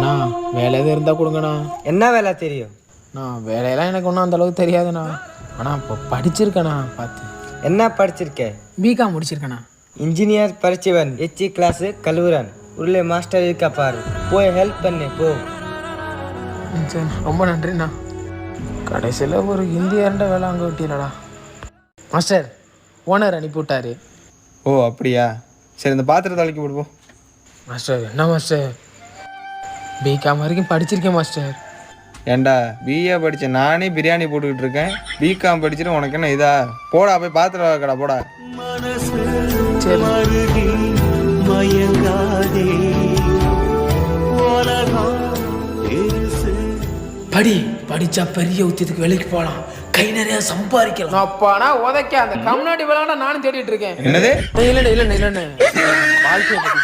அண்ணா வேலை எதுவும் இருந்தால் கொடுங்கண்ணா. என்ன வேலை தெரியும்? வேலையெல்லாம் எனக்கு ஒன்றும் அந்தளவுக்கு தெரியாதுண்ணா. ஆனால் இப்போ படிச்சிருக்கேண்ணா பார்த்து. என்ன படிச்சிருக்க? பிகாம் முடிச்சிருக்கேண்ணா. இன்ஜினியர் படிச்சவன் எச்சி கிளாஸு கழுவுறான். உள்ளே மாஸ்டர் இருக்கா பாரு, போய் ஹெல்ப் பண்ணு போ. சரி ரொம்ப நன்றிண்ணா. கடைசியில் ஒரு இந்தியர்ன்ற வேலை அங்கே விட்டிலடா. மாஸ்டர் ஓனர் அனுப்பி விட்டாரு. ஓ அப்படியா? சரி இந்த பாத்திரத்தை அழைக்கி விடுவோம். மாஸ்டர் என்ன மாஸ்டர், பிகாம் வரைக்கும் படிச்சிருக்கேன் மாஸ்டர். ஏண்டா பிஏ படித்தேன் நானே பிரியாணி போட்டுக்கிட்டு இருக்கேன், பிகாம் படிச்சுட்டு உனக்கு என்ன இதா? போடா போய் பாத்திரம் வைக்கடா போடா. படிச்சா பெரிய உத்தியத்துக்கு வேலைக்கு போகலாம், கை நிறைய சம்பாதிக்கலாம். அப்பானா உதைக்க அந்த கம்யூனிட்டி விளையாட நானும் தேடிட்டு இருக்கேன். என்னது? இல்லைண்ணே வாழ்க்கையை பற்றி